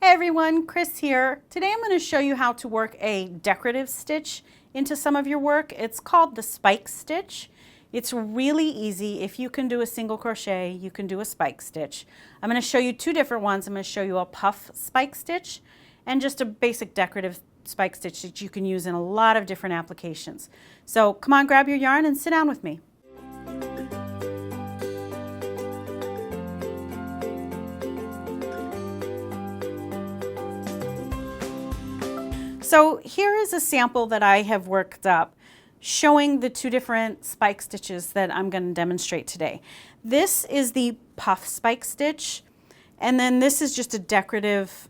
Hey everyone, Chris here. Today I'm going to show you how to work a decorative stitch into some of your work. It's called the spike stitch. It's really easy. If you can do a single crochet, you can do a spike stitch. I'm going to show you two different ones. I'm going to show you a puff spike stitch and just a basic decorative spike stitch that you can use in a lot of different applications. So come on, grab your yarn and sit down with me. So here is a sample that I have worked up showing the two different spike stitches that I'm going to demonstrate today. This is the puff spike stitch, and then this is just a decorative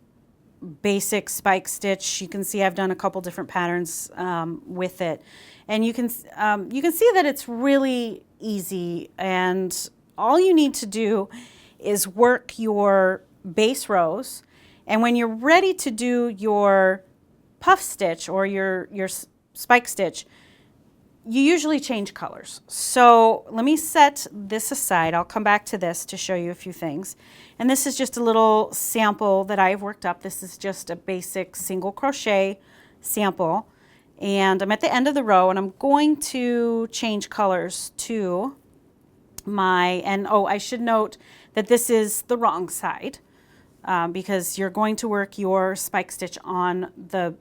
basic spike stitch. You can see I've done a couple different patterns with it, and you can see that it's really easy, and all you need to do is work your base rows, and when you're ready to do your puff stitch or your spike stitch, you usually change colors. So let me set this aside. I'll come back to this to show you a few things. And this is just a little sample that I've worked up. This is just a basic single crochet sample. And I'm at the end of the row and I'm going to change colors to my, and oh, I should note that this is the wrong side because you're going to work your spike stitch on the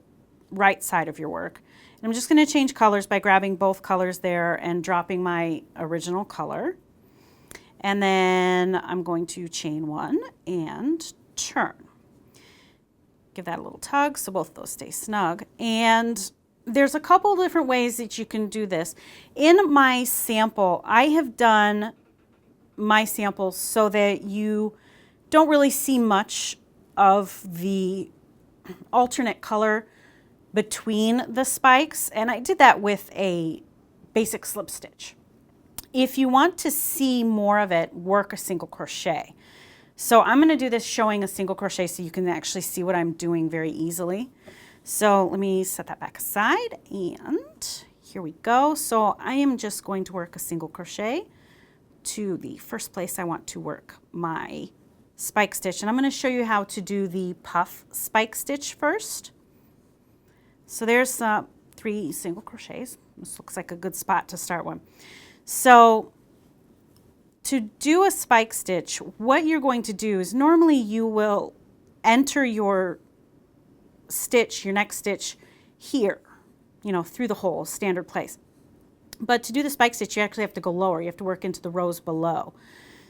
right side of your work. And I'm just going to change colors by grabbing both colors there and dropping my original color. And then I'm going to chain one and turn. Give that a little tug so both of those stay snug. And there's a couple different ways that you can do this. In my sample, I have done my sample so that you don't really see much of the alternate color between the spikes, and I did that with a basic slip stitch. If you want to see more of it, work a single crochet. So I'm going to do this showing a single crochet so you can actually see what I'm doing very easily. So let me set that back aside, and here we go. So I am just going to work a single crochet to the first place I want to work my spike stitch, and I'm going to show you how to do the puff spike stitch first. So there's 3 single crochets. This looks like a good spot to start one. So to do a spike stitch, what you're going to do is normally you will enter your stitch, your next stitch here, you know, through the hole, standard place. But to do the spike stitch, you actually have to go lower. You have to work into the rows below.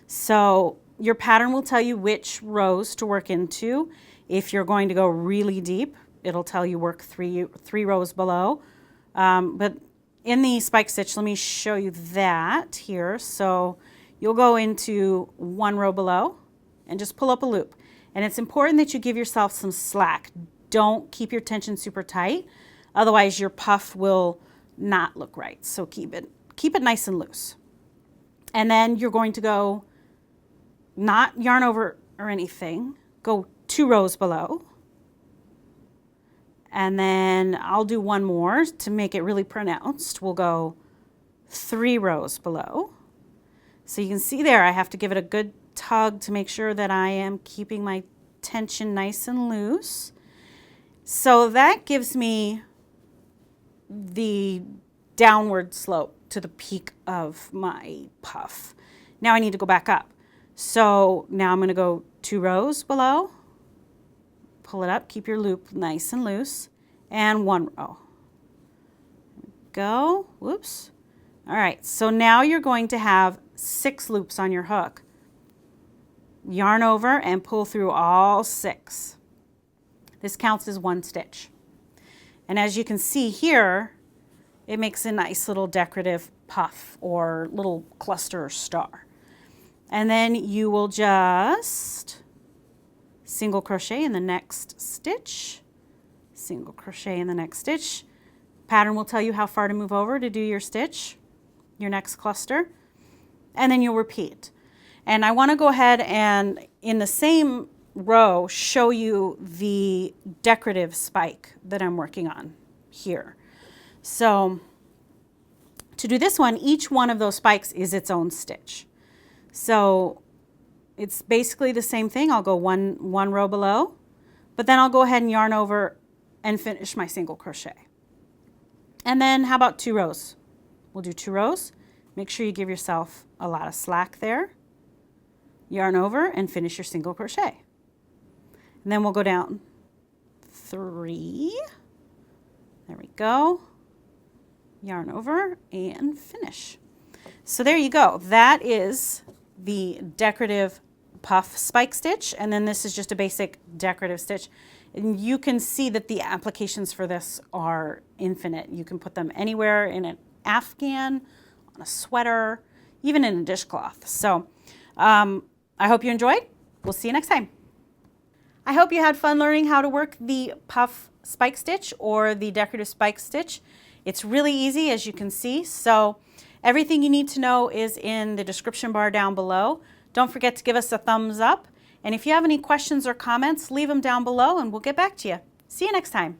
So your pattern will tell you which rows to work into. If you're going to go really deep, it'll tell you work three rows below. But in the spike stitch, let me show you that here. So you'll go into 1 row below and just pull up a loop. And it's important that you give yourself some slack. Don't keep your tension super tight. Otherwise your puff will not look right. So keep it nice and loose. And then you're going to go, not yarn over or anything, go 2 rows below. And then I'll do one more to make it really pronounced. We'll go 3 rows below. So you can see there I have to give it a good tug to make sure that I am keeping my tension nice and loose. So that gives me the downward slope to the peak of my puff. Now I need to go back up. So now I'm going to go 2 rows below. Pull it up, keep your loop nice and loose, and 1 row. Go, whoops. All right, so now you're going to have 6 loops on your hook. Yarn over and pull through all 6. This counts as 1 stitch. And as you can see here, it makes a nice little decorative puff or little cluster or star. And then you will just single crochet in the next stitch, single crochet in the next stitch. Pattern will tell you how far to move over to do your stitch, your next cluster, and then you'll repeat. And I want to go ahead and in the same row show you the decorative spike that I'm working on here. So to do this one, each one of those spikes is its own stitch. So it's basically the same thing. I'll go one row below, but then I'll go ahead and yarn over and finish my single crochet. And then how about 2 rows? We'll do 2 rows. Make sure you give yourself a lot of slack there. Yarn over and finish your single crochet. And then we'll go down 3. There we go. Yarn over and finish. So there you go. That is the decorative puff spike stitch, and then this is just a basic decorative stitch. And you can see that the applications for this are infinite. You can put them anywhere in an afghan, on a sweater, even in a dishcloth. So I hope you enjoyed. We'll see you next time. I hope you had fun learning how to work the puff spike stitch or the decorative spike stitch. It's really easy, as you can see. So everything you need to know is in the description bar down below. Don't forget to give us a thumbs up. And if you have any questions or comments, leave them down below and we'll get back to you. See you next time.